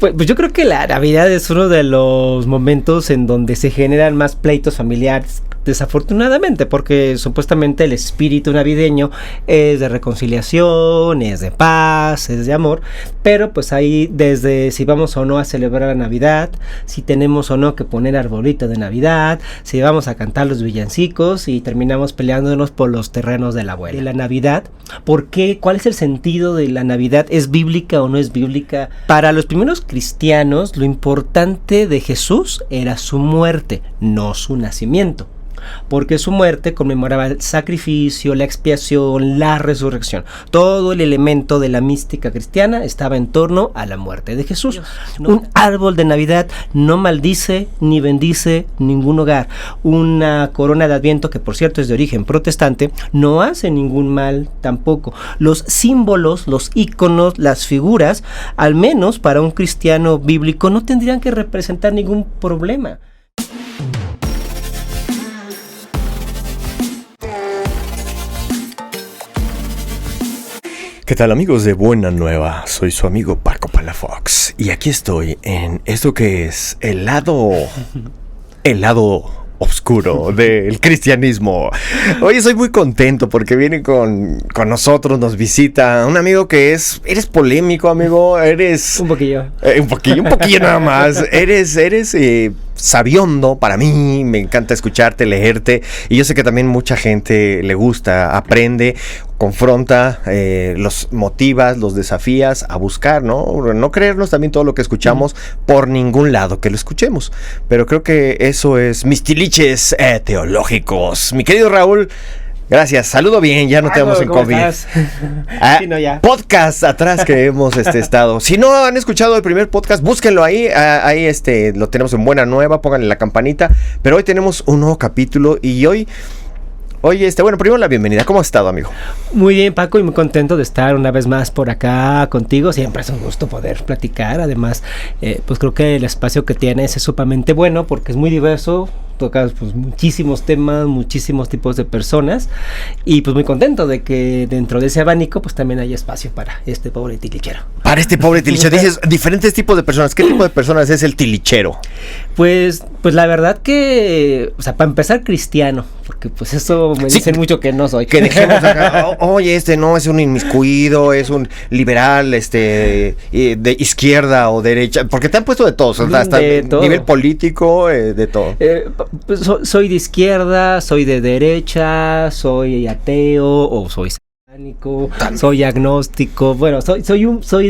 Pues yo creo que la Navidad es uno de los momentos en donde se generan más pleitos familiares, desafortunadamente, porque supuestamente el espíritu navideño es de reconciliación, es de paz, es de amor, pero pues ahí desde si vamos o no a celebrar la Navidad, si tenemos o no que poner arbolito de Navidad, si vamos a cantar los villancicos y terminamos peleándonos por los terrenos de la abuela. De la Navidad, ¿por qué? ¿Cuál es el sentido de la Navidad? ¿Es bíblica o no es bíblica? Para los primeros cristianos, lo importante de Jesús era su muerte, no su nacimiento. Porque su muerte conmemoraba el sacrificio, la expiación, la resurrección. Todo el elemento de la mística cristiana estaba en torno a la muerte de Jesús. Un árbol de Navidad no maldice ni bendice ningún hogar. Una corona de Adviento, que por cierto es de origen protestante, no hace ningún mal tampoco. Los símbolos, los íconos, las figuras, al menos para un cristiano bíblico, no tendrían que representar ningún problema. ¿Qué tal, amigos de Buena Nueva? Soy su amigo Paco Palafox y aquí estoy en esto que es el lado oscuro del cristianismo. Hoy estoy muy contento porque viene con nosotros, nos visita un amigo que eres polémico, amigo, eres... Un poquillo nada más, eres sabiondo para mí, me encanta escucharte, leerte, y yo sé que también mucha gente le gusta, aprende, confronta, los motivas, los desafías a buscar, no creernos también todo lo que escuchamos por ningún lado que lo escuchemos, pero creo que eso es mis tiliches teológicos. Mi querido Raúl, gracias, saludo bien, ya no te vamos en COVID. Sí, no, ya. Podcast atrás que hemos estado. Si no han escuchado el primer podcast, búsquenlo ahí lo tenemos en Buena Nueva, pónganle la campanita, pero hoy tenemos un nuevo capítulo y hoy, bueno, primero la bienvenida. ¿Cómo has estado, amigo? Muy bien, Paco, y muy contento de estar una vez más por acá contigo. Siempre es un gusto poder platicar. Además, pues creo que el espacio que tienes es sumamente bueno porque es muy diverso. Tocas pues muchísimos temas, muchísimos tipos de personas y pues muy contento de que dentro de ese abanico pues también hay espacio para este pobre tilichero. Para este pobre tilichero, dices diferentes tipos de personas. ¿Qué tipo de personas es el tilichero? Pues la verdad que, o sea, para empezar cristiano, porque pues eso me dicen mucho que no soy. Que dejemos acá, oye, no es un inmiscuido, es un liberal, de izquierda o derecha, porque te han puesto de todos, hasta de todo. Nivel político, de todo. Pues soy de izquierda, soy de derecha, soy ateo o soy satánico, soy agnóstico. Bueno, soy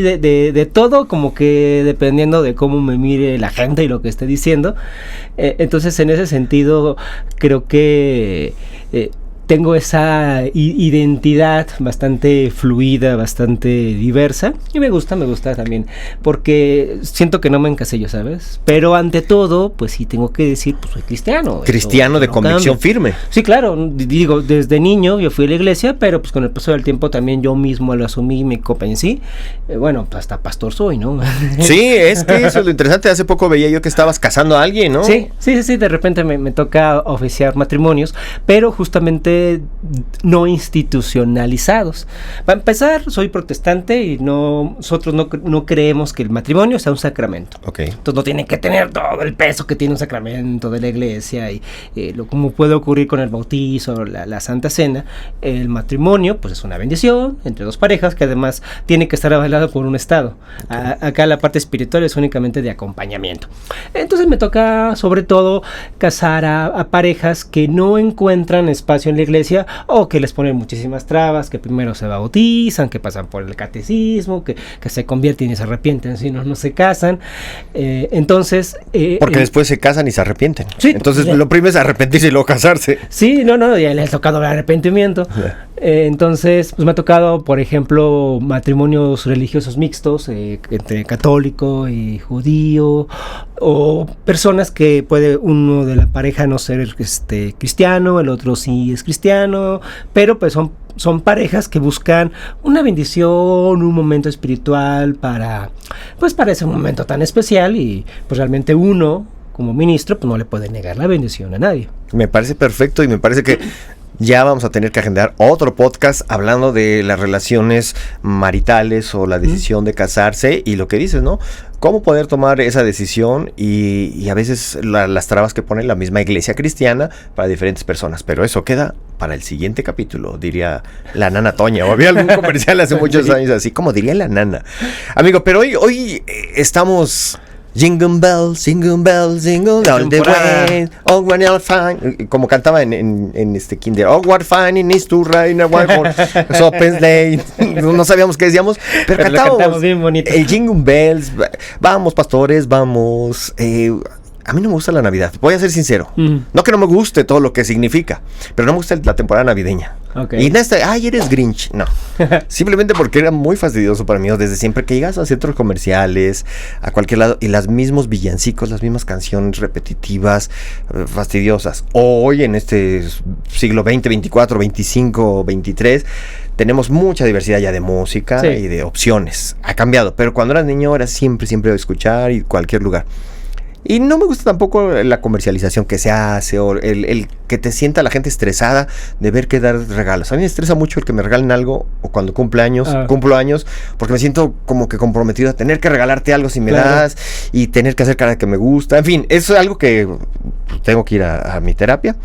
de todo, como que dependiendo de cómo me mire la gente y lo que esté diciendo. Entonces, en ese sentido, creo que tengo esa identidad bastante fluida, bastante diversa y me gusta también porque siento que no me encasillo, ¿sabes? Pero ante todo, pues sí tengo que decir, pues soy cristiano. Cristiano de convicción firme. Sí, claro, digo, desde niño yo fui a la iglesia, pero pues con el paso del tiempo también yo mismo lo asumí y me convencí. Bueno, pues hasta pastor soy, ¿no? Sí, es que eso es lo interesante. Hace poco veía yo que estabas casando a alguien, ¿no? Sí, de repente me toca oficiar matrimonios, pero justamente no institucionalizados. Para empezar, soy protestante y nosotros no creemos que el matrimonio sea un sacramento. Okay. Entonces no tiene que tener todo el peso que tiene un sacramento de la iglesia y como puede ocurrir con el bautizo, la Santa Cena. El matrimonio pues es una bendición entre dos parejas que además tiene que estar avalado por un Estado. Okay. Acá la parte espiritual es únicamente de acompañamiento. Entonces me toca sobre todo casar a parejas que no encuentran espacio en la iglesia o que les ponen muchísimas trabas, que primero se bautizan, que pasan por el catecismo, que se convierten y se arrepienten si no se casan. Entonces... porque después se casan y se arrepienten. Sí, entonces lo primero es arrepentirse y luego casarse. Sí, ya les ha tocado el arrepentimiento. Yeah. Entonces, pues me ha tocado, por ejemplo, matrimonios religiosos mixtos entre católico y judío, o personas que puede uno de la pareja no ser cristiano, el otro sí es cristiano, pero pues son parejas que buscan una bendición, un momento espiritual para ese momento tan especial y pues realmente uno como ministro pues no le puede negar la bendición a nadie. Me parece perfecto y me parece que ya vamos a tener que agendar otro podcast hablando de las relaciones maritales o la decisión de casarse y lo que dices, ¿no? Cómo poder tomar esa decisión y a veces las trabas que pone la misma iglesia cristiana para diferentes personas. Pero eso queda para el siguiente capítulo, diría la nana Toña. O había algún comercial hace muchos años así, como diría la nana. Amigo, pero hoy estamos... Jingle bells, jingle bells, jingle all the way. Oh, when you're fine. Como cantaba en este Kinder. Oh, what fine it is to ride a white horse. Open sleigh. No sabíamos qué decíamos, pero cantamos bien bonito. El jingle bells. Vamos, pastores, vamos. A mí no me gusta la Navidad, voy a ser sincero. No que no me guste todo lo que significa, pero no me gusta la temporada navideña. Okay. Y en eres Grinch. No. Simplemente porque era muy fastidioso para mí. Desde siempre que llegas a centros comerciales, a cualquier lado, y los mismos villancicos, las mismas canciones repetitivas, fastidiosas. Hoy, en este siglo XX, 24, 25, 23, tenemos mucha diversidad ya de música y de opciones. Ha cambiado, pero cuando eras niño era siempre escuchar y cualquier lugar. Y no me gusta tampoco la comercialización que se hace o el que te sienta la gente estresada de ver que dar regalos. A mí me estresa mucho el que me regalen algo o cuando cumplo años, porque me siento como que comprometido a tener que regalarte algo si me das y tener que hacer cara de que me gusta. En fin, eso es algo que tengo que ir a mi terapia.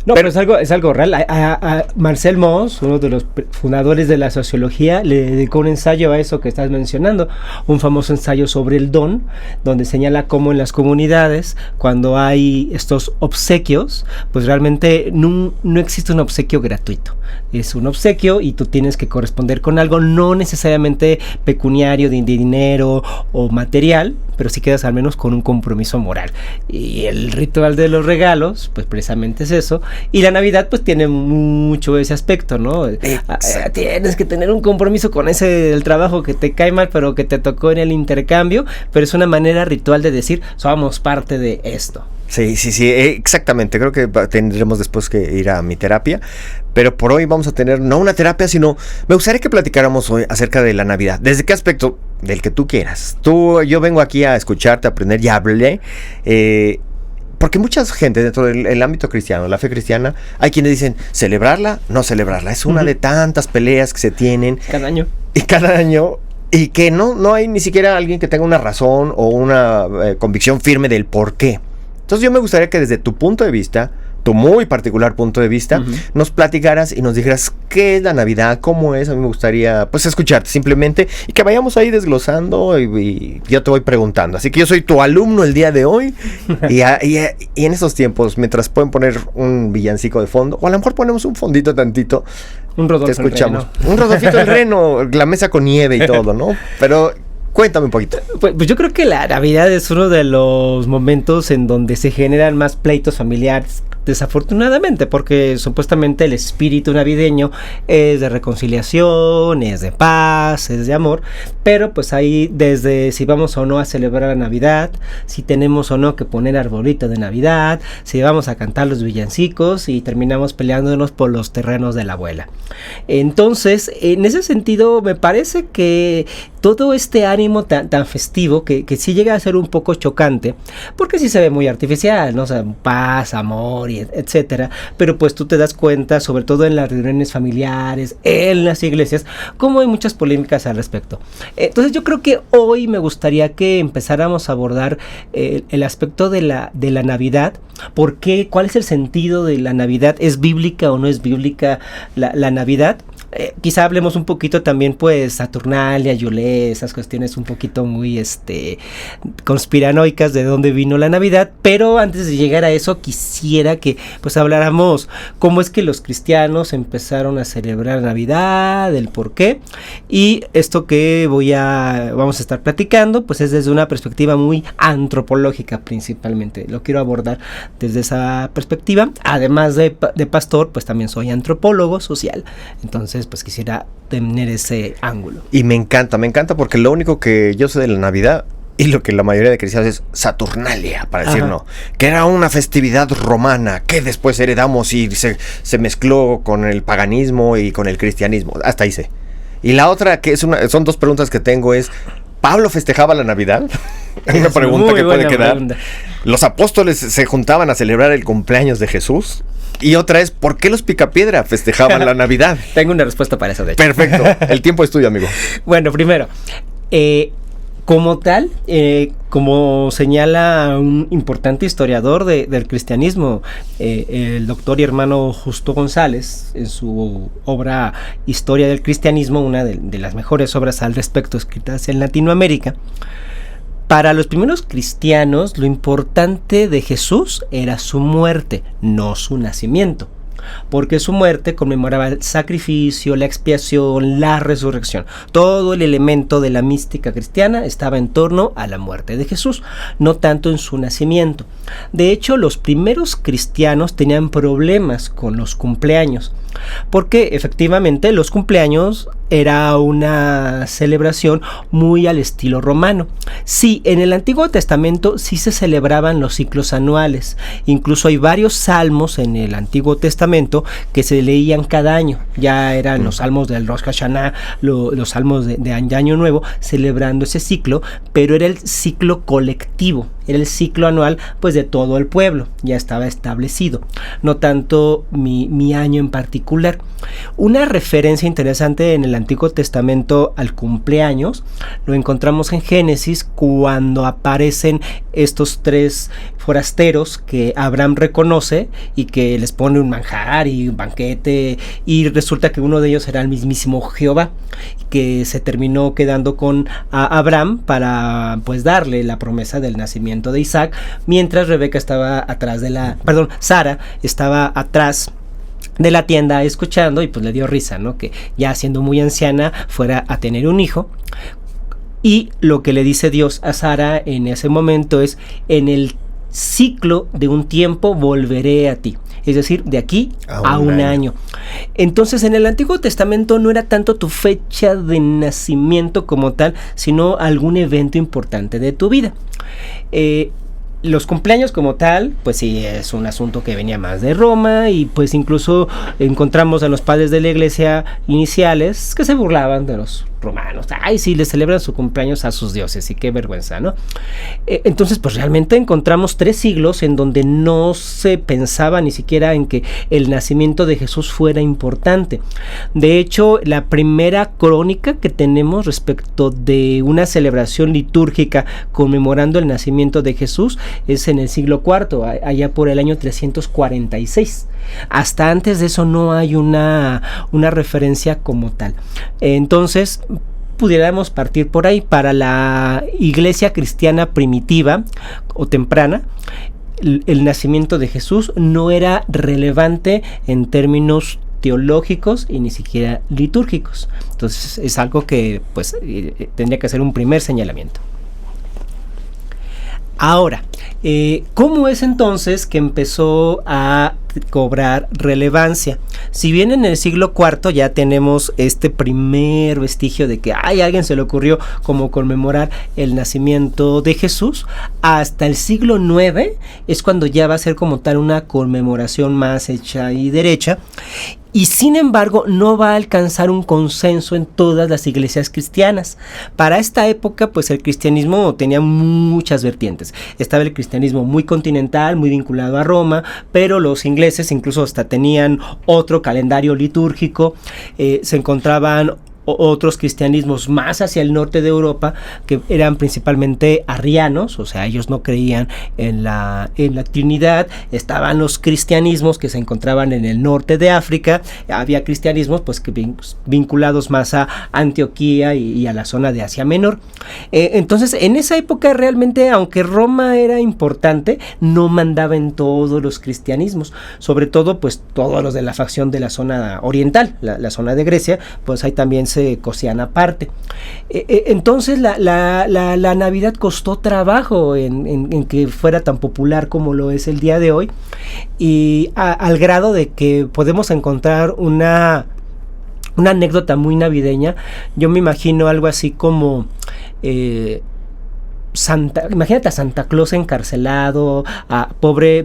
No, pero es algo real. A Marcel Mauss, uno de los fundadores de la sociología, le dedicó un ensayo a eso que estás mencionando, un famoso ensayo sobre el don, donde señala cómo en las comunidades, cuando hay estos obsequios, pues realmente no existe un obsequio gratuito. Es un obsequio y tú tienes que corresponder con algo, no necesariamente pecuniario, de dinero o material, pero sí quedas al menos con un compromiso moral. Y el ritual de los regalos, pues precisamente es eso. Y la Navidad, pues tiene mucho ese aspecto, ¿no? Tienes que tener un compromiso con el trabajo que te cae mal, pero que te tocó en el intercambio, pero es una manera ritual de decir, somos parte de esto. Sí, exactamente. Creo que tendremos después que ir a mi terapia, pero por hoy vamos a tener no una terapia, sino me gustaría que platicáramos hoy acerca de la Navidad. ¿Desde qué aspecto? Del que tú quieras. Yo vengo aquí a escucharte, a aprender y hablé. Porque mucha gente dentro del ámbito cristiano, la fe cristiana, hay quienes dicen celebrarla, no celebrarla. Es una de tantas peleas que se tienen. Cada año. Y que no hay ni siquiera alguien que tenga una razón o una convicción firme del por qué. Entonces yo me gustaría que desde tu punto de vista, tu muy particular punto de vista, nos platicaras y nos dijeras qué es la Navidad, cómo es. A mí me gustaría pues escucharte simplemente y que vayamos ahí desglosando y yo te voy preguntando. Así que yo soy tu alumno el día de hoy y en estos tiempos, mientras pueden poner un villancico de fondo, o a lo mejor ponemos un fondito tantito, un Rodolfo te escuchamos. Un Rodolfito el Reno, la mesa con nieve y todo, ¿no? Pero... cuéntame un poquito. Pues yo creo que la Navidad es uno de los momentos en donde se generan más pleitos familiares, desafortunadamente, porque supuestamente el espíritu navideño es de reconciliación, es de paz, es de amor, pero pues ahí desde si vamos o no a celebrar la Navidad, si tenemos o no que poner arbolito de Navidad, si vamos a cantar los villancicos y terminamos peleándonos por los terrenos de la abuela. Entonces, en ese sentido, me parece que todo este ánimo tan festivo que sí llega a ser un poco chocante, porque sí se ve muy artificial, ¿no? O sea, paz, amor y etcétera, pero pues tú te das cuenta, sobre todo en las reuniones familiares, en las iglesias, como hay muchas polémicas al respecto. Entonces yo creo que hoy me gustaría que empezáramos a abordar el aspecto de la Navidad. ¿Por qué? ¿Cuál es el sentido de la Navidad? ¿Es bíblica o no es bíblica la Navidad? Quizá hablemos un poquito también pues Saturnalia, Yule, esas cuestiones un poquito muy conspiranoicas de dónde vino la Navidad, pero antes de llegar a eso quisiera que pues habláramos cómo es que los cristianos empezaron a celebrar Navidad, el por qué, y esto que vamos a estar platicando pues es desde una perspectiva muy antropológica principalmente, lo quiero abordar desde esa perspectiva, además de pastor pues también soy antropólogo social, entonces pues quisiera tener ese ángulo. Y me encanta porque lo único que yo sé de la Navidad y lo que la mayoría de cristianos es Saturnalia, para decir no, que era una festividad romana que después heredamos y se mezcló con el paganismo y con el cristianismo, hasta ahí sé. Y la otra que son dos preguntas que tengo es, ¿Pablo festejaba la Navidad? Es una pregunta que puede quedar. Pregunta. ¿Los apóstoles se juntaban a celebrar el cumpleaños de Jesús? Y otra es, ¿por qué los Picapiedra festejaban la Navidad? Tengo una respuesta para eso, de hecho. Perfecto, el tiempo es tuyo, amigo. Bueno, primero, como tal, como señala un importante historiador del cristianismo, el doctor y hermano Justo González, en su obra Historia del Cristianismo, una de las mejores obras al respecto escritas en Latinoamérica, para los primeros cristianos, lo importante de Jesús era su muerte, no su nacimiento. Porque su muerte conmemoraba el sacrificio, la expiación, la resurrección. Todo el elemento de la mística cristiana estaba en torno a la muerte de Jesús, no tanto en su nacimiento. De hecho, los primeros cristianos tenían problemas con los cumpleaños, porque efectivamente los cumpleaños era una celebración muy al estilo romano. Sí, en el Antiguo Testamento sí se celebraban los ciclos anuales. Incluso hay varios salmos en el Antiguo Testamento que se leían cada año. Ya eran los salmos del Rosh Hashanah, los salmos de Año Nuevo, celebrando ese ciclo, pero era el ciclo colectivo, era el ciclo anual pues de todo el pueblo, ya estaba establecido, no tanto mi año en particular. Una referencia interesante en el Antiguo Testamento al cumpleaños lo encontramos en Génesis, cuando aparecen estos 3 forasteros que Abraham reconoce y que les pone un manjar y un banquete, y resulta que uno de ellos era el mismísimo Jehová, que se terminó quedando con Abraham para pues darle la promesa del nacimiento de Isaac, mientras Sara estaba atrás de la tienda escuchando, y pues le dio risa, ¿no? Que ya siendo muy anciana fuera a tener un hijo. Y lo que le dice Dios a Sara en ese momento es: en el ciclo de un tiempo volveré a ti. Es decir, de aquí a un año. Entonces, en el Antiguo Testamento no era tanto tu fecha de nacimiento como tal, sino algún evento importante de tu vida. Los cumpleaños como tal, pues sí, es un asunto que venía más de Roma, y pues incluso encontramos a los padres de la iglesia iniciales que se burlaban de los romanos. Ay, sí, les celebran su cumpleaños a sus dioses, y qué vergüenza, ¿no? Entonces, pues realmente encontramos 3 siglos en donde no se pensaba ni siquiera en que el nacimiento de Jesús fuera importante. De hecho, la primera crónica que tenemos respecto de una celebración litúrgica conmemorando el nacimiento de Jesús es en el siglo IV, allá por el año 346. Hasta antes de eso no hay una referencia como tal. Entonces, pudiéramos partir por ahí. Para la iglesia cristiana primitiva o temprana, el nacimiento de Jesús no era relevante en términos teológicos y ni siquiera litúrgicos. Entonces es algo que pues tendría que ser un primer señalamiento. Ahora, ¿cómo es entonces que empezó a cobrar relevancia? Si bien en el siglo IV ya tenemos este primer vestigio de que a alguien se le ocurrió como conmemorar el nacimiento de Jesús, hasta el siglo IX es cuando ya va a ser como tal una conmemoración más hecha y derecha. Y sin embargo no va a alcanzar un consenso en todas las iglesias cristianas. Para esta época pues el cristianismo tenía muchas vertientes. Estaba el cristianismo muy continental, muy vinculado a Roma, pero los ingleses incluso hasta tenían otro calendario litúrgico. Se encontraban otros cristianismos más hacia el norte de Europa, que eran principalmente arrianos, o sea, ellos no creían en la Trinidad. Estaban los cristianismos que se encontraban en el norte de África. Había cristianismos pues que vinculados más a Antioquía y a la zona de Asia Menor. Entonces, en esa época realmente, aunque Roma era importante, no mandaba en todos los cristianismos, sobre todo pues todos los de la facción de la zona oriental, la zona de Grecia, pues ahí también se cosían aparte. Entonces la Navidad costó trabajo en que fuera tan popular como lo es el día de hoy, y al grado de que podemos encontrar una anécdota muy navideña. Yo me imagino algo así como imagínate a Santa Claus encarcelado, a pobre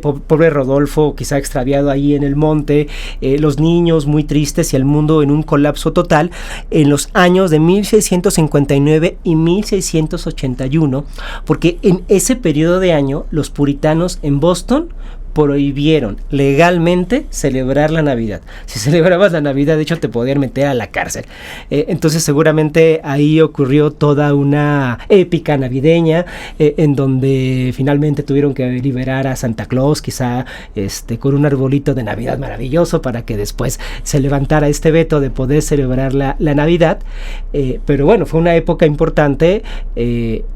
Rodolfo quizá extraviado ahí en el monte, los niños muy tristes y el mundo en un colapso total en los años de 1659 y 1681, porque en ese periodo de año los puritanos en Boston prohibieron legalmente celebrar la Navidad. Si celebrabas la Navidad, de hecho, te podían meter a la cárcel. Entonces, seguramente ahí ocurrió toda una épica navideña, en donde finalmente tuvieron que liberar a Santa Claus, quizá con un arbolito de Navidad maravilloso, para que después se levantara este veto de poder celebrar la Navidad. Pero bueno, fue una época importante,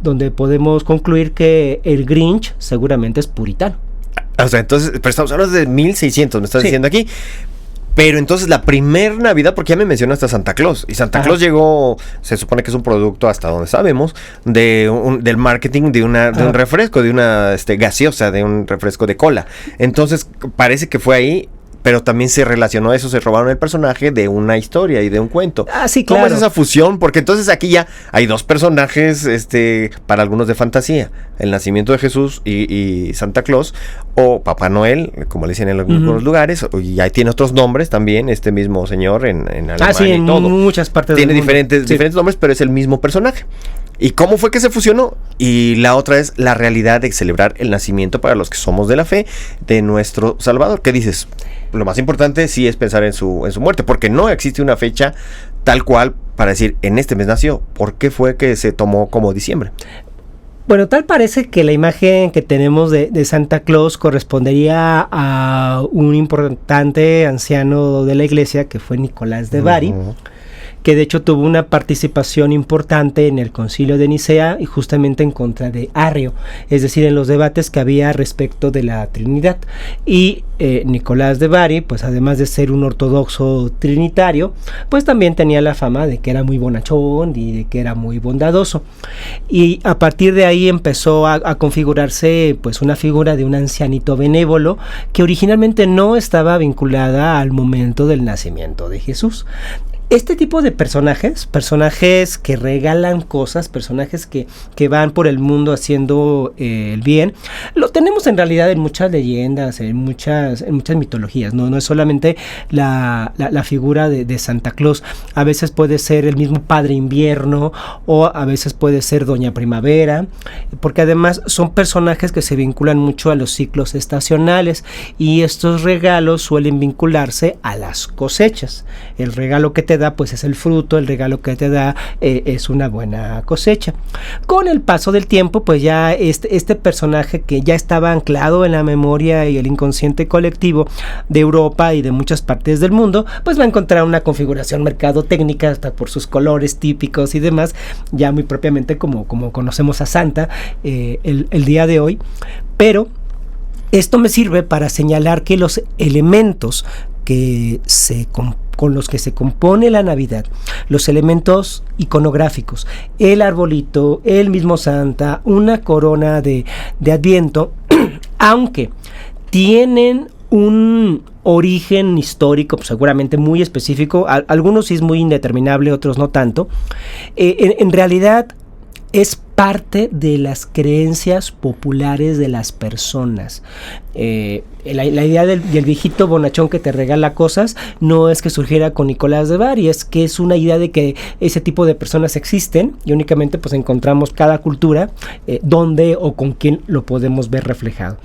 donde podemos concluir que el Grinch seguramente es puritano. O sea, entonces, pero estamos hablando de 1600, me estás diciendo aquí. Pero entonces la primer Navidad, porque ya me mencionaste a Santa Claus, y Santa Claus llegó, se supone que es un producto, hasta donde sabemos, del marketing de un refresco, de una gaseosa, de un refresco de cola. Entonces parece que fue ahí, pero también se relacionó a eso, se robaron el personaje de una historia y de un cuento. Sí, claro. ¿Cómo es esa fusión? Porque entonces aquí ya hay dos personajes, para algunos de fantasía, el nacimiento de Jesús y Santa Claus, o Papá Noel, como le dicen en algunos lugares, y ahí tiene otros nombres también, este mismo señor en Alemania sí, y todo. En muchas partes tiene del mundo. diferentes nombres, pero es el mismo personaje. ¿Y cómo fue que se fusionó? Y la otra es la realidad de celebrar el nacimiento para los que somos de la fe de nuestro Salvador. ¿Qué dices? Lo más importante sí es pensar en su muerte, porque no existe una fecha tal cual para decir, en este mes nació. ¿Por qué fue que se tomó como diciembre? Bueno, tal parece que la imagen que tenemos de Santa Claus correspondería a un importante anciano de la iglesia, que fue Nicolás de Bari, que de hecho tuvo una participación importante en el Concilio de Nicea y justamente en contra de Arrio, es decir, en los debates que había respecto de la Trinidad. Y Nicolás de Bari, pues además de ser un ortodoxo trinitario, pues también tenía la fama de que era muy bonachón y de que era muy bondadoso. Y a partir de ahí empezó a configurarse pues una figura de un ancianito benévolo que originalmente no estaba vinculada al momento del nacimiento de Jesús. Este tipo de personajes que regalan cosas, personajes que van por el mundo haciendo el bien, lo tenemos en realidad en muchas leyendas, en muchas mitologías, no es solamente la figura de Santa Claus. A veces puede ser el mismo Padre Invierno, o a veces puede ser Doña Primavera, porque además son personajes que se vinculan mucho a los ciclos estacionales, y estos regalos suelen vincularse a las cosechas. El regalo que te da pues es el fruto, el regalo que te da es una buena cosecha. Con el paso del tiempo, pues ya este personaje que ya estaba anclado en la memoria y el inconsciente colectivo de Europa y de muchas partes del mundo, pues va a encontrar una configuración mercadotécnica, hasta por sus colores típicos y demás, ya muy propiamente como conocemos a Santa el día de hoy. Pero esto me sirve para señalar que los elementos con los que se compone la Navidad, los elementos iconográficos, el arbolito, el mismo Santa, una corona de Adviento, aunque tienen un origen histórico, pues seguramente muy específico, algunos sí es muy indeterminable, otros no tanto, en realidad es parte de las creencias populares de las personas. La idea del viejito bonachón que te regala cosas no es que surgiera con Nicolás de Bari, es que es una idea de que ese tipo de personas existen, y únicamente pues encontramos cada cultura donde o con quién lo podemos ver reflejado.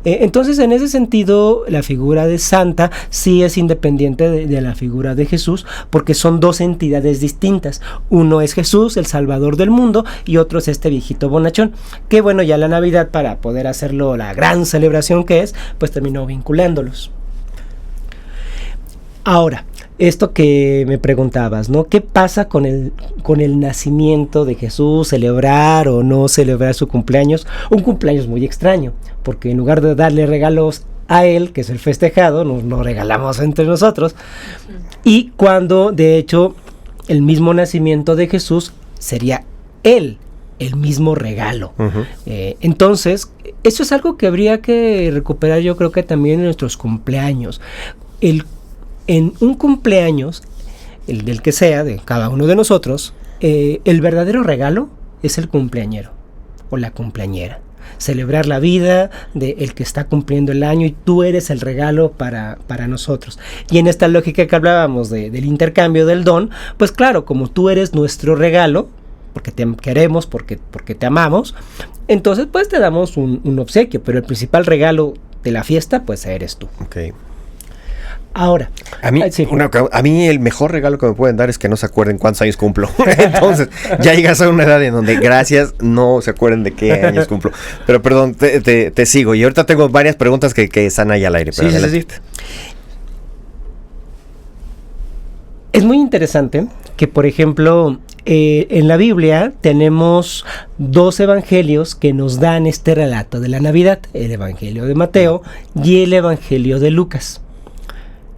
Entonces, en ese sentido, la figura de Santa sí es independiente de la figura de Jesús, porque son dos entidades distintas. Uno es Jesús, el Salvador del mundo, y otro es este viejito bonachón, que bueno, ya la Navidad, para poder hacerlo la gran celebración que es, pues terminó vinculándolos. Ahora, esto que me preguntabas, ¿no? ¿Qué pasa con el nacimiento de Jesús? ¿Celebrar o no celebrar su cumpleaños? Un cumpleaños muy extraño, porque en lugar de darle regalos a él, que es el festejado, nos regalamos entre nosotros. Y cuando, de hecho, el mismo nacimiento de Jesús sería el mismo regalo. Entonces, eso es algo que habría que recuperar, yo creo que también en nuestros cumpleaños. En un cumpleaños, el del que sea, de cada uno de nosotros, el verdadero regalo es el cumpleañero o la cumpleañera. Celebrar la vida del que está cumpliendo el año, y tú eres el regalo para nosotros. Y en esta lógica que hablábamos del intercambio del don, pues claro, como tú eres nuestro regalo, porque te queremos, porque te amamos, entonces pues te damos un obsequio, pero el principal regalo de la fiesta, pues eres tú. Ok. Ahora, sí. A mí el mejor regalo que me pueden dar es que no se acuerden cuántos años cumplo. Entonces, ya llegas a una edad en donde gracias, no se acuerden de qué años cumplo. Pero perdón, te sigo. Y ahorita tengo varias preguntas que están ahí al aire. Pero sí. Es muy interesante que, por ejemplo, en la Biblia tenemos 2 evangelios que nos dan este relato de la Navidad. El Evangelio de Mateo y el Evangelio de Lucas.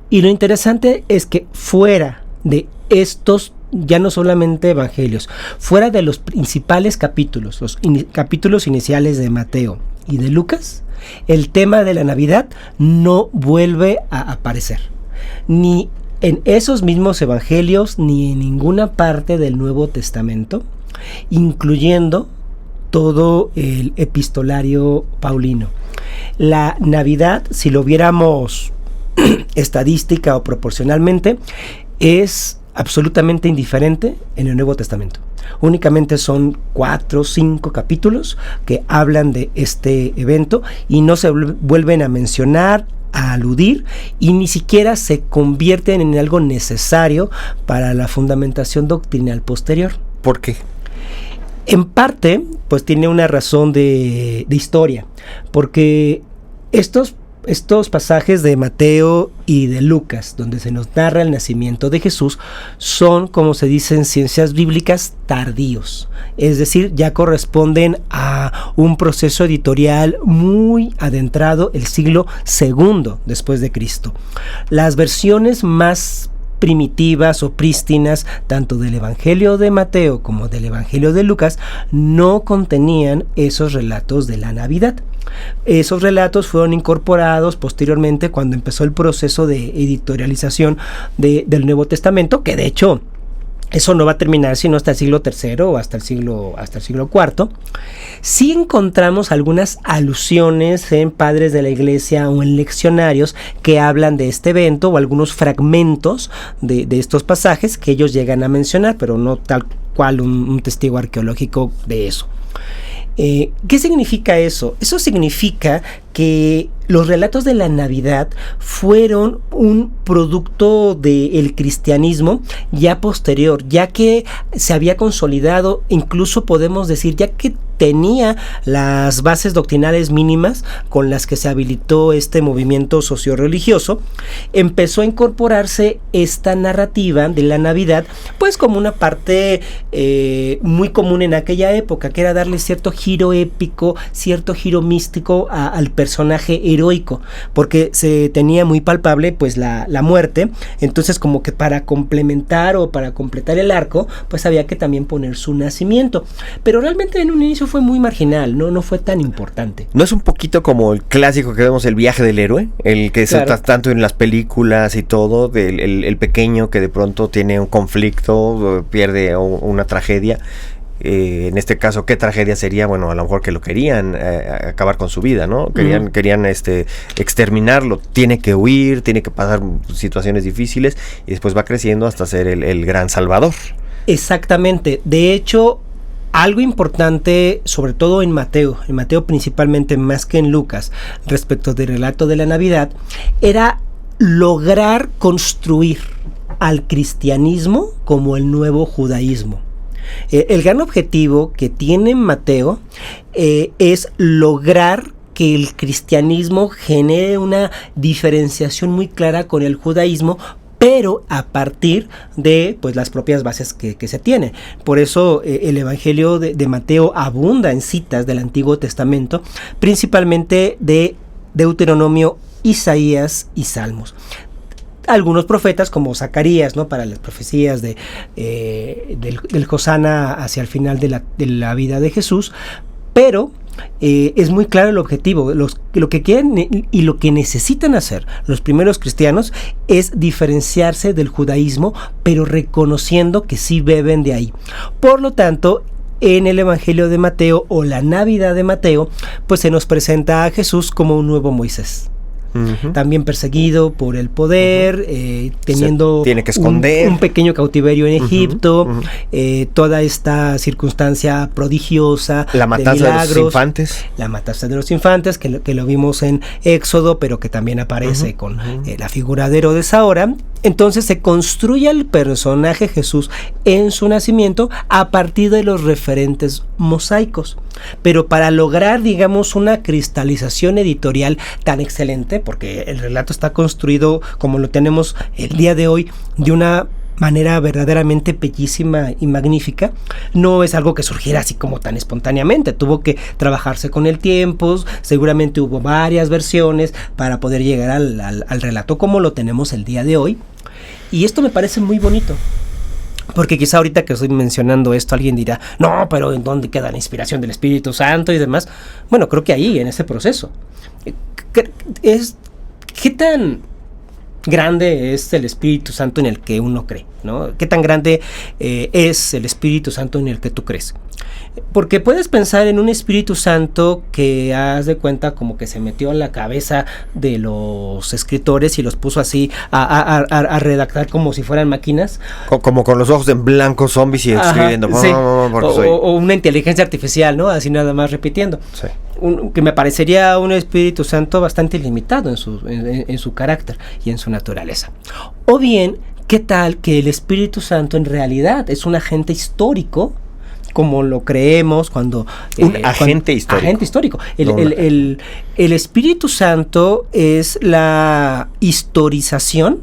Y lo interesante es que fuera de estos, ya no solamente evangelios, fuera de los principales capítulos, los capítulos iniciales de Mateo y de Lucas, el tema de la Navidad no vuelve a aparecer. Ni en esos mismos evangelios, ni en ninguna parte del Nuevo Testamento, incluyendo todo el epistolario paulino. La Navidad, si lo viéramos estadística o proporcionalmente, es absolutamente indiferente en el Nuevo Testamento. Únicamente son 4 o 5 capítulos que hablan de este evento y no se vuelven a mencionar, a aludir, y ni siquiera se convierten en algo necesario para la fundamentación doctrinal posterior. ¿Por qué? En parte, pues tiene una razón de historia, porque estos pasajes de Mateo y de Lucas, donde se nos narra el nacimiento de Jesús, son, como se dice en ciencias bíblicas, tardíos. Es decir, ya corresponden a un proceso editorial muy adentrado, el siglo II después de Cristo. Las versiones más primitivas o prístinas, tanto del Evangelio de Mateo como del Evangelio de Lucas, no contenían esos relatos de la Navidad. Esos relatos fueron incorporados posteriormente cuando empezó el proceso de editorialización del Nuevo Testamento, que de hecho eso no va a terminar sino hasta el siglo III o hasta el siglo IV. Sí encontramos algunas alusiones en padres de la iglesia o en leccionarios que hablan de este evento, o algunos fragmentos de estos pasajes que ellos llegan a mencionar, pero no tal cual un testigo arqueológico de eso. ¿Qué significa eso? Eso significa que los relatos de la Navidad fueron un producto del cristianismo ya posterior, ya que se había consolidado, incluso podemos decir, ya que tenía las bases doctrinales mínimas con las que se habilitó este movimiento socio-religioso, empezó a incorporarse esta narrativa de la Navidad, pues como una parte muy común en aquella época, que era darle cierto giro épico, cierto giro místico al personaje heroico, porque se tenía muy palpable pues la muerte. Entonces, como que para complementar o para completar el arco, pues había que también poner su nacimiento, pero realmente en un inicio fue muy marginal, no fue tan importante. ¿No es un poquito como el clásico que vemos, el viaje del héroe? El que se trata tanto en las películas y todo, el pequeño que de pronto tiene un conflicto, pierde una tragedia. En este caso, ¿qué tragedia sería? Bueno, a lo mejor que lo querían acabar con su vida, ¿no? Querían exterminarlo, tiene que huir, tiene que pasar situaciones difíciles y después va creciendo hasta ser el gran salvador. Exactamente. De hecho, algo importante, sobre todo en Mateo principalmente más que en Lucas, respecto del relato de la Navidad, era lograr construir al cristianismo como el nuevo judaísmo. El gran objetivo que tiene Mateo es lograr que el cristianismo genere una diferenciación muy clara con el judaísmo, pero a partir de pues las propias bases que se tienen. Por eso el Evangelio de Mateo abunda en citas del Antiguo Testamento, principalmente de Deuteronomio, Isaías y Salmos. Algunos profetas como Zacarías, ¿no?, para las profecías del Hosana hacia el final de la vida de Jesús, pero es muy claro el objetivo. Lo que quieren y lo que necesitan hacer los primeros cristianos es diferenciarse del judaísmo, pero reconociendo que sí beben de ahí. Por lo tanto, en el Evangelio de Mateo o la Navidad de Mateo, pues se nos presenta a Jesús como un nuevo Moisés. también perseguido por el poder, teniendo tiene que esconder un pequeño cautiverio en Egipto, toda esta circunstancia prodigiosa, la matanza de los infantes. La matanza de los infantes, que lo vimos en Éxodo, pero que también aparece con la figura de Herodes ahora. Entonces se construye el personaje Jesús en su nacimiento a partir de los referentes mosaicos. Pero para lograr, digamos, una cristalización editorial tan excelente, porque el relato está construido como lo tenemos el día de hoy, de una manera verdaderamente bellísima y magnífica, no es algo que surgiera así como tan espontáneamente, tuvo que trabajarse con el tiempo, seguramente hubo varias versiones para poder llegar al relato como lo tenemos el día de hoy, y esto me parece muy bonito. Porque quizá ahorita que estoy mencionando esto alguien dirá, no, pero ¿en dónde queda la inspiración del Espíritu Santo y demás? Bueno, creo que ahí, en ese proceso. ¿Qué tan grande es el Espíritu Santo en el que uno cree, ¿no? ¿Qué tan grande es el Espíritu Santo en el que tú crees? Porque puedes pensar en un Espíritu Santo que haz de cuenta como que se metió en la cabeza de los escritores y los puso así a redactar como si fueran máquinas. Como con los ojos en blanco, zombies y escribiendo. Sí. O una inteligencia artificial, ¿no? Así nada más repitiendo. Sí. Que me parecería un Espíritu Santo bastante limitado en su carácter y en su naturaleza. O bien, ¿qué tal que el Espíritu Santo en realidad es un agente histórico, como lo creemos cuando... agente histórico. Agente histórico. El Espíritu Santo es la historización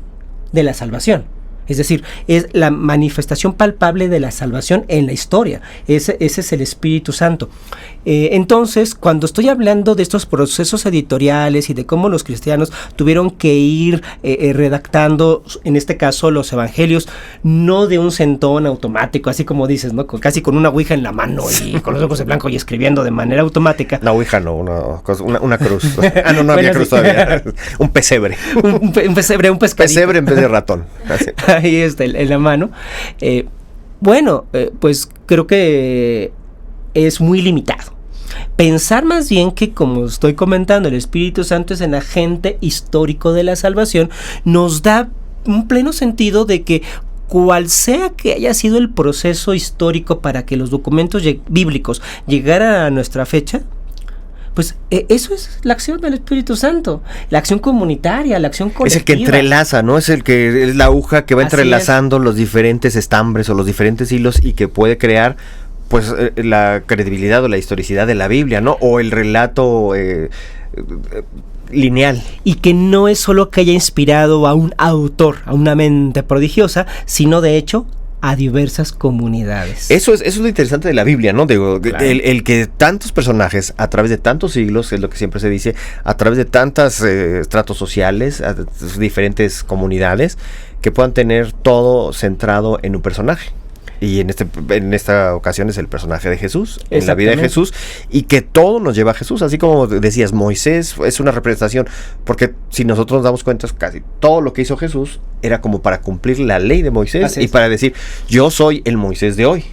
de la salvación. Es decir, es la manifestación palpable de la salvación en la historia. Ese es el Espíritu Santo. Entonces, cuando estoy hablando de estos procesos editoriales y de cómo los cristianos tuvieron que ir redactando, en este caso, los evangelios, no de un centón automático, así como dices, ¿no? Casi con una ouija en la mano y con los ojos en blanco y escribiendo de manera automática. Una ouija no, una cruz. No había cruz todavía. Un pesebre. un pesebre, un pescadito. Pesebre en vez de ratón. Así. Ahí está en la mano. Pues creo que es muy limitado. Pensar más bien que, como estoy comentando, el Espíritu Santo es el agente histórico de la salvación, nos da un pleno sentido de que cual sea que haya sido el proceso histórico para que los documentos bíblicos llegaran a nuestra fecha, pues eso es la acción del Espíritu Santo, la acción comunitaria, la acción colectiva. Es el que entrelaza, ¿no? Es la aguja que va entrelazando los diferentes estambres o los diferentes hilos y que puede crear, pues, la credibilidad o la historicidad de la Biblia, ¿no? O el relato lineal. Y que no es solo que haya inspirado a un autor, a una mente prodigiosa, sino de hecho a diversas comunidades. Eso es lo interesante de la Biblia, ¿no? Digo, claro. el que tantos personajes, a través de tantos siglos, es lo que siempre se dice, a través de tantos estratos sociales, diferentes comunidades, que puedan tener todo centrado en un personaje. Y en esta ocasión es el personaje de Jesús, en la vida de Jesús, y que todo nos lleva a Jesús, así como decías, Moisés es una representación, porque si nosotros nos damos cuenta, casi todo lo que hizo Jesús era como para cumplir la ley de Moisés y para decir, yo soy el Moisés de hoy.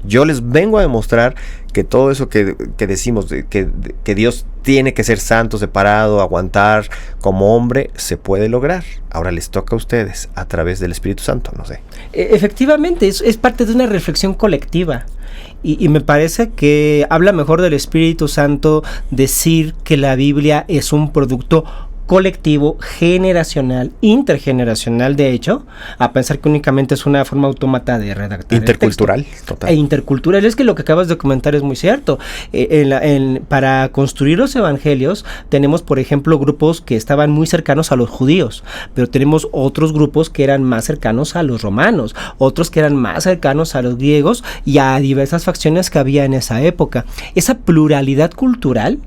Yo les vengo a demostrar que todo eso que decimos, que Dios tiene que ser santo, separado, aguantar como hombre, se puede lograr. Ahora les toca a ustedes a través del Espíritu Santo, no sé. Efectivamente, es parte de una reflexión colectiva. Y me parece que habla mejor del Espíritu Santo decir que la Biblia es un producto colectivo, generacional, intergeneracional, de hecho, a pensar que únicamente es una forma autómata de redactar intercultural, total. Intercultural, es que lo que acabas de comentar es muy cierto. Para construir los evangelios tenemos, por ejemplo, grupos que estaban muy cercanos a los judíos, pero tenemos otros grupos que eran más cercanos a los romanos, otros que eran más cercanos a los griegos y a diversas facciones que había en esa época. Esa pluralidad cultural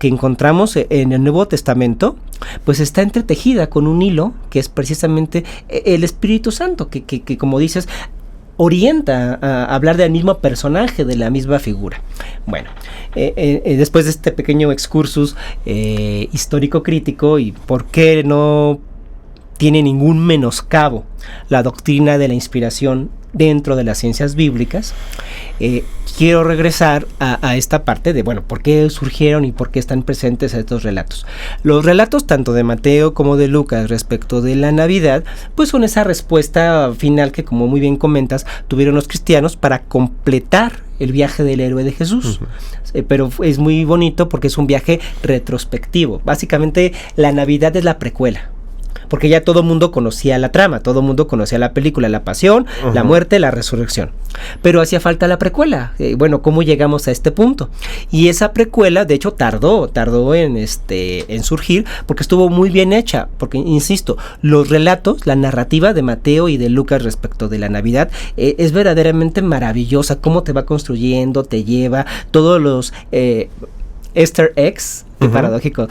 que encontramos en el Nuevo Testamento, pues está entretejida con un hilo que es precisamente el Espíritu Santo, que como dices, orienta a hablar del mismo personaje, de la misma figura. Bueno, después de este pequeño excursus histórico-crítico y por qué no tiene ningún menoscabo la doctrina de la inspiración dentro de las ciencias bíblicas, quiero regresar a esta parte de, bueno, ¿por qué surgieron y por qué están presentes estos relatos? Los relatos tanto de Mateo como de Lucas respecto de la Navidad, pues son esa respuesta final que, como muy bien comentas, tuvieron los cristianos para completar el viaje del héroe de Jesús. Pero es muy bonito porque es un viaje retrospectivo. Básicamente la Navidad es la precuela, porque ya todo el mundo conocía la trama, todo el mundo conocía la película, la pasión, la muerte, la resurrección. Pero hacía falta la precuela. Bueno, ¿cómo llegamos a este punto? Y esa precuela, de hecho, tardó en surgir, porque estuvo muy bien hecha. Porque, insisto, los relatos, la narrativa de Mateo y de Lucas respecto de la Navidad es verdaderamente maravillosa. Cómo te va construyendo, te lleva, todos los Easter eggs, qué paradójico,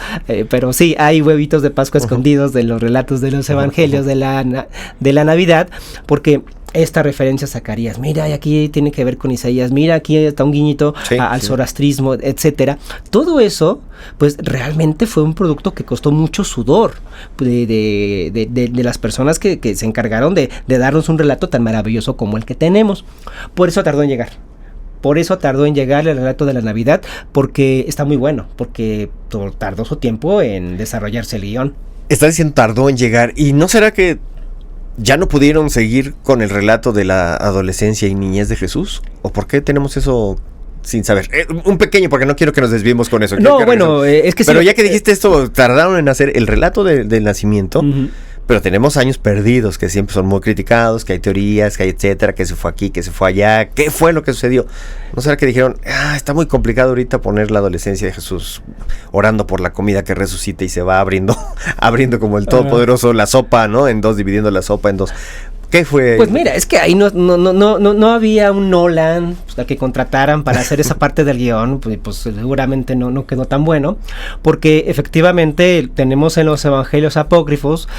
pero sí, hay huevitos de Pascua escondidos de los relatos de los evangelios de la Navidad, porque esta referencia a Zacarías, mira, aquí tiene que ver con Isaías, mira, aquí está un guiñito al zoroastrismo, etcétera. Todo eso, pues realmente fue un producto que costó mucho sudor de las personas que se encargaron de darnos un relato tan maravilloso como el que tenemos. Por eso tardó en llegar. Por eso tardó en llegar el relato de la Navidad, porque está muy bueno, porque tardó su tiempo en desarrollarse el guión. Estás diciendo tardó en llegar, ¿y no será que ya no pudieron seguir con el relato de la adolescencia y niñez de Jesús? ¿O por qué tenemos eso sin saber? Un pequeño, porque no quiero que nos desviemos con eso. No, bueno, es que pero sí, ya que dijiste esto, tardaron en hacer el relato del nacimiento. Pero tenemos años perdidos que siempre son muy criticados, que hay teorías, que hay etcétera, que se fue aquí, que se fue allá. ¿Qué fue lo que sucedió? ¿No será que dijeron, está muy complicado ahorita poner la adolescencia de Jesús orando por la comida que resucita y se va abriendo como el Todopoderoso la sopa, ¿no? En dos, dividiendo la sopa en dos. ¿Qué fue? Pues mira, es que ahí no había un Nolan al que contrataran para hacer esa parte del guión, pues seguramente no quedó tan bueno, porque efectivamente tenemos en los evangelios apócrifos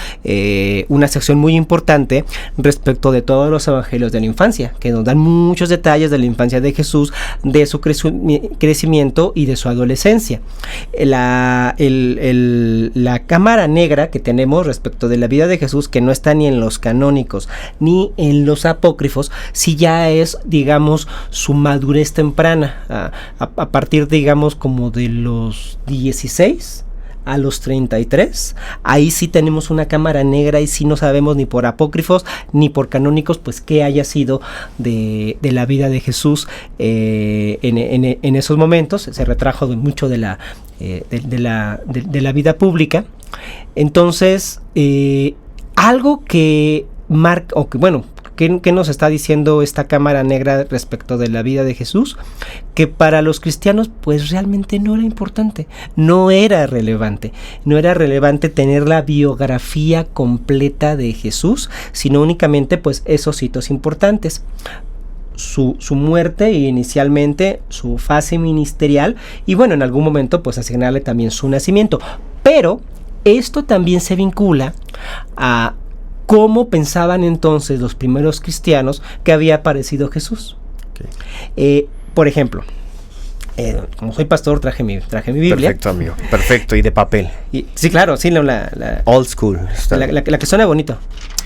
una sección muy importante respecto de todos los evangelios de la infancia, que nos dan muchos detalles de la infancia de Jesús, de su crecimiento y de su adolescencia. La cámara negra que tenemos respecto de la vida de Jesús, que no está ni en los canónicos ni en los apócrifos, si ya es, digamos, su madurez temprana, a partir, digamos, como de los 16 a los 33, ahí sí tenemos una cámara negra y sí no sabemos ni por apócrifos ni por canónicos, pues qué haya sido de la vida de Jesús en esos momentos. Se retrajo mucho de la vida pública. Entonces, algo que ¿qué nos está diciendo esta cámara negra respecto de la vida de Jesús? Que para los cristianos pues realmente no era importante, no era relevante tener la biografía completa de Jesús, sino únicamente pues esos hitos importantes. Su muerte inicialmente, su fase ministerial y bueno, en algún momento pues asignarle también su nacimiento. Pero esto también se vincula a cómo pensaban entonces los primeros cristianos que había aparecido Jesús. Por ejemplo, como soy pastor, traje mi Biblia. Perfecto, amigo. Perfecto, y de papel. Sí, claro, sí, la old school. La que suena bonito.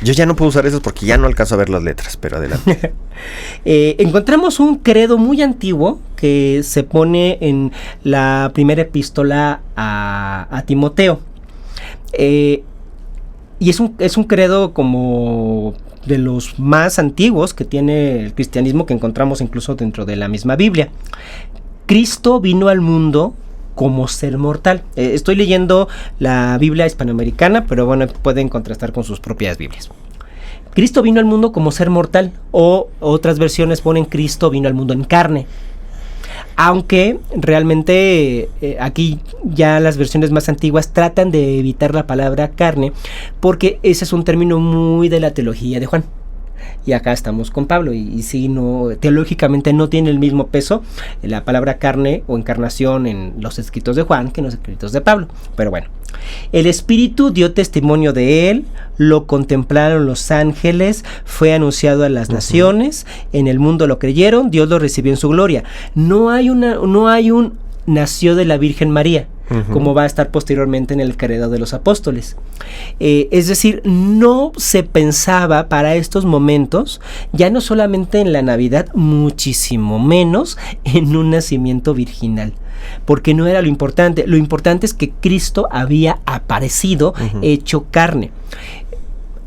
Yo ya no puedo usar eso porque ya no alcanzo a ver las letras, pero adelante. Encontramos un credo muy antiguo que se pone en la primera epístola a Timoteo. Y es un credo como de los más antiguos que tiene el cristianismo, que encontramos incluso dentro de la misma Biblia. Cristo vino al mundo como ser mortal. Estoy leyendo la Biblia hispanoamericana, pero bueno, pueden contrastar con sus propias Biblias. Cristo vino al mundo como ser mortal, o otras versiones ponen Cristo vino al mundo en carne. Aunque realmente aquí ya las versiones más antiguas tratan de evitar la palabra carne, porque ese es un término muy de la teología de Juan. Y acá estamos con Pablo, y sí, teológicamente no tiene el mismo peso la palabra carne o encarnación en los escritos de Juan que en los escritos de Pablo. Pero bueno, el Espíritu dio testimonio de él, lo contemplaron los ángeles, fue anunciado a las naciones, en el mundo lo creyeron, Dios lo recibió en su gloria. No hay un nació de la Virgen María. como va a estar posteriormente en el Credo de los Apóstoles. Es decir, no se pensaba para estos momentos, ya no solamente en la Navidad, muchísimo menos en un nacimiento virginal, porque no era lo importante. Lo importante es que Cristo había aparecido hecho carne.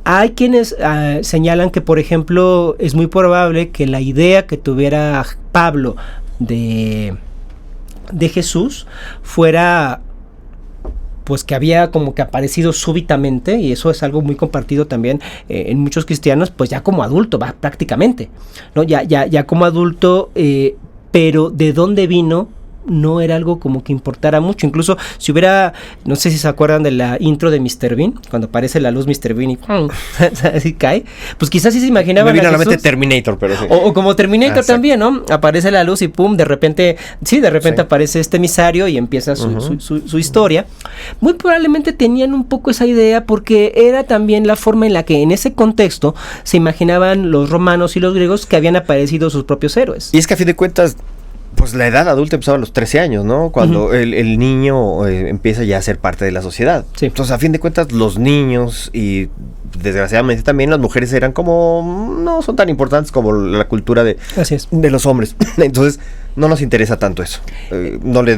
Hay quienes señalan que, por ejemplo, es muy probable que la idea que tuviera Pablo de Jesús fuera, pues, que había como que aparecido súbitamente, y eso es algo muy compartido también en muchos cristianos, pues ya como adulto, va, prácticamente, ¿no? Ya como adulto, pero ¿de dónde vino? No era algo como que importara mucho. Incluso si hubiera, no sé si se acuerdan de la intro de Mr. Bean, cuando aparece la luz Mr. Bean y así cae, pues quizás sí se imaginaban. Me vino a la mente Terminator, pero sí. O como Terminator también, ¿no? Aparece la luz y pum, de repente aparece este emisario y empieza su historia. Muy probablemente tenían un poco esa idea, porque era también la forma en la que en ese contexto se imaginaban los romanos y los griegos que habían aparecido sus propios héroes. Y es que a fin de cuentas, pues la edad adulta empezaba a los 13 años, ¿no? Cuando el niño empieza ya a ser parte de la sociedad. Sí. Entonces, a fin de cuentas, los niños y desgraciadamente también las mujeres eran como, no son tan importantes como la cultura de los hombres. Entonces, no nos interesa tanto eso. No le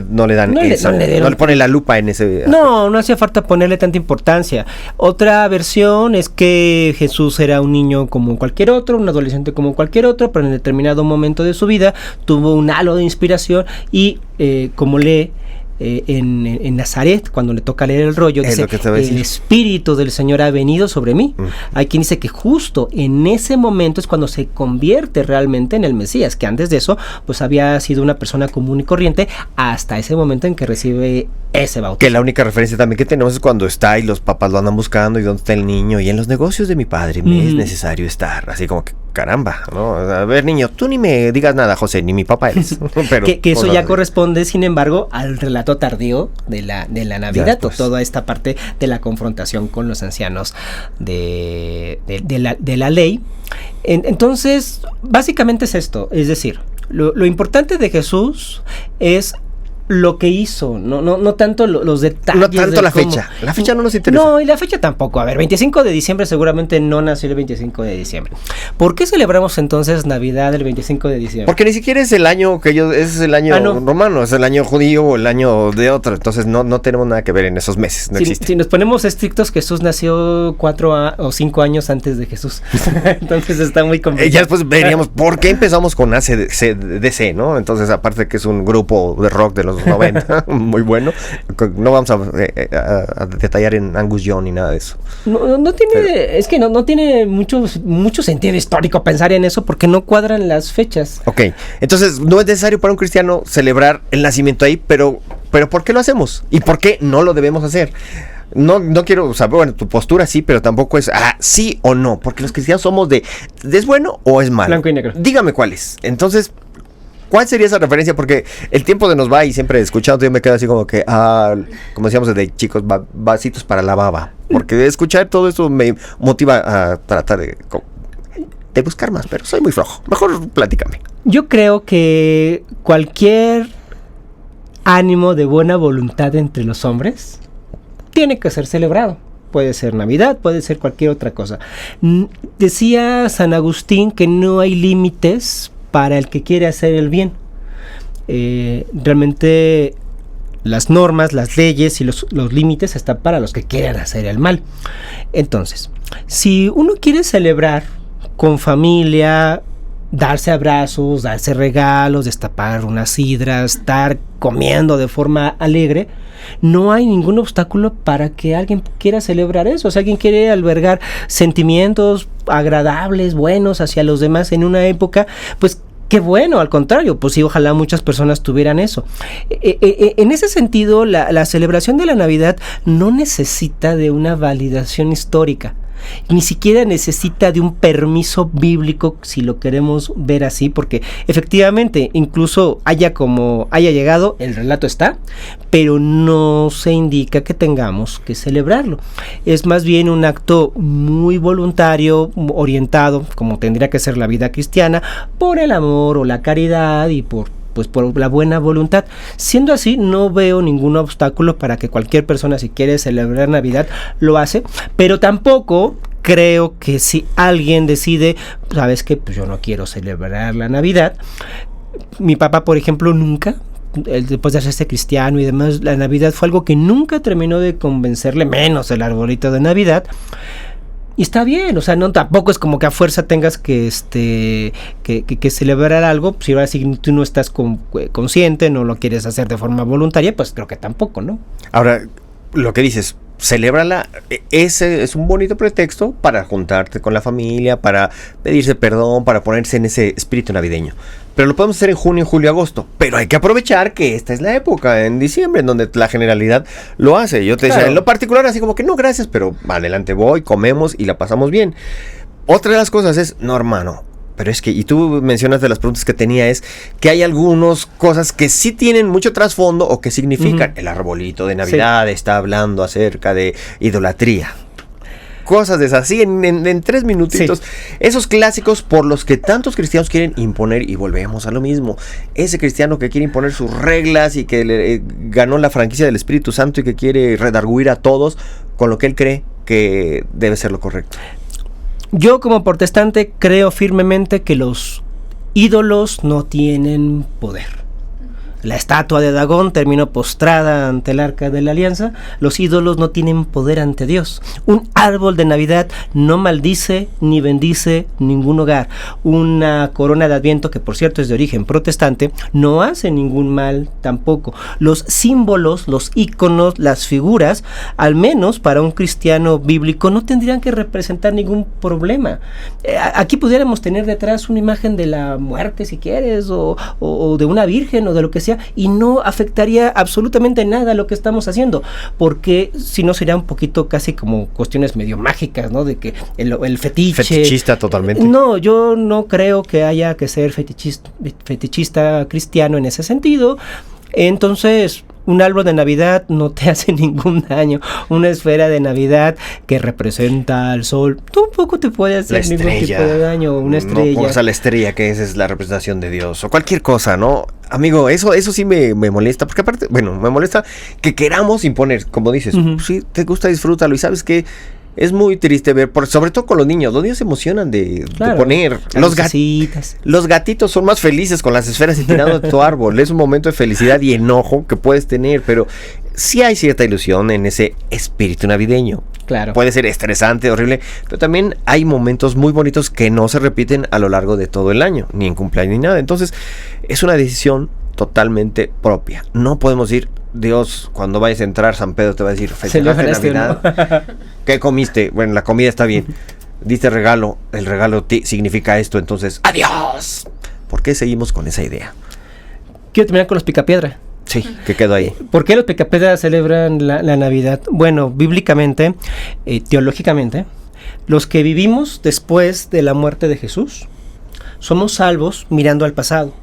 ponen la lupa en ese. No hacía falta ponerle tanta importancia. Otra versión es que Jesús era un niño como cualquier otro, un adolescente como cualquier otro, pero en determinado momento de su vida tuvo un halo de inspiración y como lee en Nazaret, cuando le toca leer el rollo, dice: el Espíritu del Señor ha venido sobre mí. Hay quien dice que justo en ese momento es cuando se convierte realmente en el Mesías, que antes de eso pues había sido una persona común y corriente hasta ese momento en que recibe ese bautismo. Que la única referencia también que tenemos es cuando está y los papás lo andan buscando y dónde está el niño, y en los negocios de mi padre me es necesario estar, así como que caramba, ¿no? A ver, niño, tú ni me digas nada, José, ni mi papá eres. Pero, que eso ya corresponde, sin embargo, al relato tardío de la Navidad, toda esta parte de la confrontación con los ancianos de la ley. Entonces, básicamente es esto, es decir, lo importante de Jesús es lo que hizo, no tanto los detalles. No tanto la fecha. La fecha no nos interesa. No, y la fecha tampoco. A ver, 25 de diciembre seguramente no nació el 25 de diciembre. ¿Por qué celebramos entonces Navidad el 25 de diciembre? Porque ni siquiera es el año que es el año romano, es el año judío o el año de otro. Entonces no tenemos nada que ver en esos meses. No existe. Si nos ponemos estrictos, Jesús nació 4 o 5 años antes de Jesús. Entonces está muy complicado. Ya después veríamos por qué empezamos con ACDC, ¿no? Entonces, aparte de que es un grupo de rock de los 90, muy bueno. No vamos a detallar en Angus Young ni nada de eso. No tiene mucho sentido histórico pensar en eso, porque no cuadran las fechas. Ok, entonces no es necesario para un cristiano celebrar el nacimiento ahí, pero ¿por qué lo hacemos? ¿Y por qué no lo debemos hacer? No quiero saber, bueno, tu postura sí, pero tampoco es sí o no, porque los cristianos somos ¿es bueno o es malo? Blanco y negro. Dígame cuál es. Entonces, ¿cuál sería esa referencia? Porque el tiempo se nos va y siempre escuchando yo me quedo así como que, como decíamos desde chicos, vasitos para la baba. Porque escuchar todo eso me motiva a tratar de buscar más, pero soy muy flojo. Mejor platícame. Yo creo que cualquier ánimo de buena voluntad entre los hombres tiene que ser celebrado. Puede ser Navidad, puede ser cualquier otra cosa. Decía San Agustín que no hay límites para el que quiere hacer el bien. Realmente las normas, las leyes y los límites están para los que quieren hacer el mal. Entonces, si uno quiere celebrar con familia, darse abrazos, darse regalos, destapar unas sidras, estar comiendo de forma alegre, no hay ningún obstáculo para que alguien quiera celebrar eso. O sea, alguien quiere albergar sentimientos agradables, buenos hacia los demás en una época, pues qué bueno, al contrario, pues sí, ojalá muchas personas tuvieran eso. En ese sentido, la celebración de la Navidad no necesita de una validación histórica. Ni siquiera necesita de un permiso bíblico, si lo queremos ver así, porque efectivamente, incluso haya llegado, el relato está, pero no se indica que tengamos que celebrarlo. Es más bien un acto muy voluntario, orientado, como tendría que ser la vida cristiana, por el amor o la caridad y por pues por la buena voluntad. Siendo así, no veo ningún obstáculo para que cualquier persona, si quiere celebrar Navidad, lo hace, pero tampoco creo que si alguien decide, sabes que pues yo no quiero celebrar la Navidad. Mi papá, por ejemplo, nunca, después de hacerse cristiano y demás, la Navidad fue algo que nunca terminó de convencerle, menos el arbolito de Navidad. Y está bien, o sea, no, tampoco es como que a fuerza tengas que celebrar algo. Si ahora sí tú no estás consciente, no lo quieres hacer de forma voluntaria, pues creo que tampoco, ¿no? Ahora, lo que dices, celébrala, ese es un bonito pretexto para juntarte con la familia, para pedirse perdón, para ponerse en ese espíritu navideño. Pero lo podemos hacer en junio, julio, agosto. Pero hay que aprovechar que esta es la época, en diciembre, en donde la generalidad lo hace. Yo te decía, en lo particular, así como que no, gracias, pero adelante voy, comemos y la pasamos bien. Otra de las cosas es, no, hermano, pero es que, y tú mencionas de las preguntas que tenía, es que hay algunas cosas que sí tienen mucho trasfondo o que significan. El arbolito de Navidad está hablando acerca de idolatría. Cosas de esas, así en 3 minutitos. Sí. Esos clásicos por los que tantos cristianos quieren imponer, y volvemos a lo mismo. Ese cristiano que quiere imponer sus reglas y que ganó la franquicia del Espíritu Santo y que quiere redarguir a todos con lo que él cree que debe ser lo correcto. Yo, como protestante, creo firmemente que los ídolos no tienen poder. La estatua de Dagón terminó postrada ante el Arca de la Alianza. Los ídolos no tienen poder ante Dios. Un árbol de Navidad no maldice ni bendice ningún hogar. Una corona de Adviento, que por cierto es de origen protestante, no hace ningún mal tampoco. Los símbolos, los íconos, las figuras, al menos para un cristiano bíblico, no tendrían que representar ningún problema. Aquí pudiéramos tener detrás una imagen de la muerte, si quieres, o de una virgen, o de lo que sea, y no afectaría absolutamente nada lo que estamos haciendo, porque si no sería un poquito casi como cuestiones medio mágicas, ¿no? De que el fetiche... Fetichista totalmente. No, yo no creo que haya que ser fetichista cristiano en ese sentido. Entonces, un árbol de Navidad no te hace ningún daño. Una esfera de Navidad que representa al sol tampoco te puede hacer ningún tipo de daño. Una estrella. No pongas a la estrella, que esa es la representación de Dios. O cualquier cosa, ¿no? Amigo, eso sí me molesta. Porque aparte, bueno, me molesta que queramos imponer, como dices. Sí, te gusta, disfrútalo. Y sabes que es muy triste ver, sobre todo con los niños. Los niños se emocionan de poner. Los gatitos son más felices con las esferas y tirando de tu árbol. Es un momento de felicidad y enojo que puedes tener, pero sí hay cierta ilusión en ese espíritu navideño. Claro. Puede ser estresante, horrible, pero también hay momentos muy bonitos que no se repiten a lo largo de todo el año, ni en cumpleaños ni nada. Entonces, es una decisión totalmente propia. No podemos ir, Dios, cuando vayas a entrar, San Pedro te va a decir, festejaste Navidad. ¿No? ¿Qué comiste? Bueno, la comida está bien. Diste regalo, el regalo significa esto, entonces, ¡adiós! ¿Por qué seguimos con esa idea? Quiero terminar con los picapiedra. Sí, ¿qué quedó ahí? ¿Por qué los picapiedra celebran la Navidad? Bueno, bíblicamente, teológicamente, los que vivimos después de la muerte de Jesús, somos salvos mirando al pasado,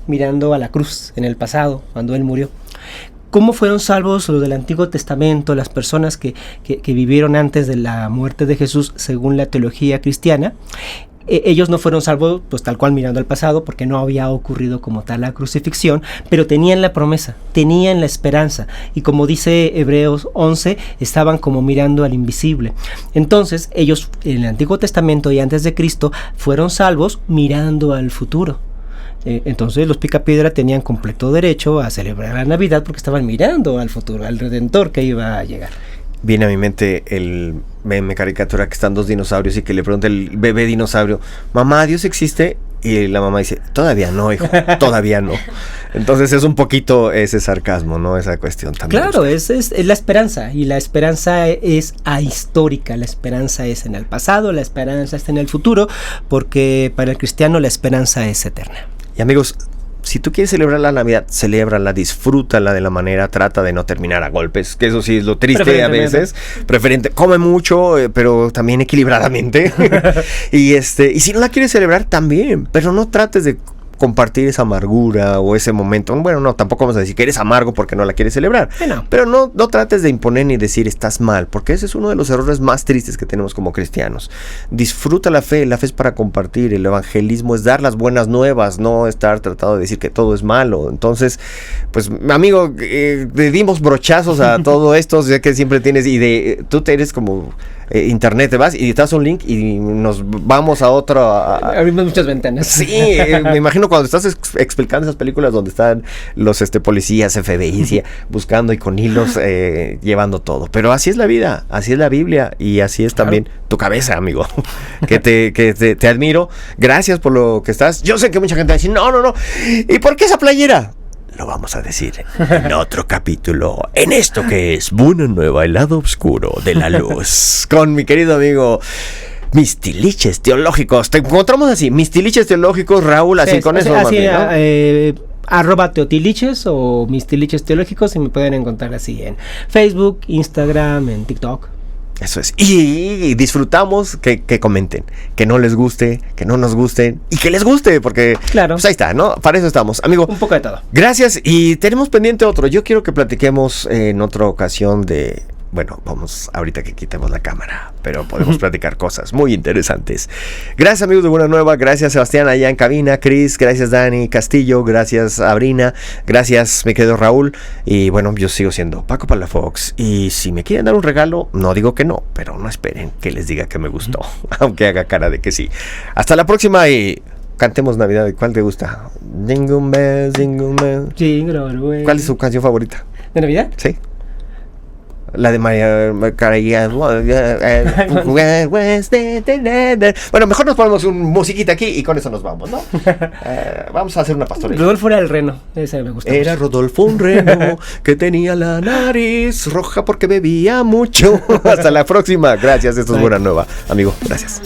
mirando a la cruz en el pasado, cuando Él murió. ¿Cómo fueron salvos los del Antiguo Testamento, las personas que vivieron antes de la muerte de Jesús, según la teología cristiana? Ellos no fueron salvos pues tal cual mirando al pasado, porque no había ocurrido como tal la crucifixión, pero tenían la promesa, tenían la esperanza, y como dice Hebreos 11, estaban como mirando al invisible. Entonces ellos en el Antiguo Testamento y antes de Cristo fueron salvos mirando al futuro. Entonces los picapiedra tenían completo derecho a celebrar la Navidad porque estaban mirando al futuro, al Redentor que iba a llegar. Viene a mi mente el meme caricatura que están 2 dinosaurios y que le pregunta el bebé dinosaurio, mamá, ¿Dios existe? Y la mamá dice, todavía no, hijo, todavía no. Entonces es un poquito ese sarcasmo, ¿no? Esa cuestión también. Claro, es la esperanza, y la esperanza es ahistórica, la esperanza es en el pasado, la esperanza está en el futuro, porque para el cristiano la esperanza es eterna. Y amigos, si tú quieres celebrar la Navidad, celébrala, disfrútala de la manera, trata de no terminar a golpes, que eso sí es lo triste a veces. Come mucho, pero también equilibradamente. y si no la quieres celebrar, también, pero no trates de compartir esa amargura o ese momento. Bueno, no, tampoco vamos a decir que eres amargo porque no la quieres celebrar. Bueno. Pero no trates de imponer ni decir estás mal, porque ese es uno de los errores más tristes que tenemos como cristianos. Disfruta la fe es para compartir, el evangelismo es dar las buenas nuevas, no estar tratando de decir que todo es malo. Entonces, pues, amigo, le dimos brochazos a todo esto, ya que siempre tienes, tú te eres como internet, te vas y te das un link y nos vamos a otro. Abrimos muchas ventanas. Sí, me imagino cuando estás explicando esas películas donde están los policías, FBI, buscando y con hilos llevando todo. Pero así es la vida, así es la Biblia y así es también tu cabeza, amigo. que te admiro. Gracias por lo que estás. Yo sé que mucha gente va a decir, no. ¿Y por qué esa playera? Lo vamos a decir en otro capítulo, en esto que es Buena Nueva, el lado oscuro de la luz, con mi querido amigo Mis Tiliches Teológicos. Te encontramos así, Mis Tiliches Teológicos, Raúl, así con eso. Así, ¿no? @teotiliches o Mis Tiliches Teológicos, y me pueden encontrar así en Facebook, Instagram, en TikTok. Eso es. Y disfrutamos que comenten, que no les guste, que no nos guste y que les guste, porque claro, pues ahí está, ¿no? Para eso estamos, amigo. Un poco de todo. Gracias, y tenemos pendiente otro. Yo quiero que platiquemos en otra ocasión de... Bueno, vamos ahorita que quitemos la cámara, pero podemos platicar cosas muy interesantes. Gracias, amigos de Buena Nueva, gracias Sebastián allá en cabina, Cris, gracias Dani Castillo, gracias Sabrina, gracias mi querido Raúl, y bueno, yo sigo siendo Paco Palafox, y si me quieren dar un regalo, no digo que no, pero no esperen que les diga que me gustó, aunque haga cara de que sí. Hasta la próxima y... Cantemos Navidad. ¿Cuál te gusta? Jingle bells, jingle bells. Jingle all the way. ¿Cuál es su canción favorita? ¿De Navidad? Sí. La de María Carey. Bueno, mejor nos ponemos un musiquita aquí y con eso nos vamos, ¿no? Vamos a hacer una pastorela. Rodolfo era el reno. Ese me gusta. Era mucho. Rodolfo un reno que tenía la nariz roja porque bebía mucho. Hasta la próxima. Gracias. Esto es Buena Nueva. Amigo, gracias.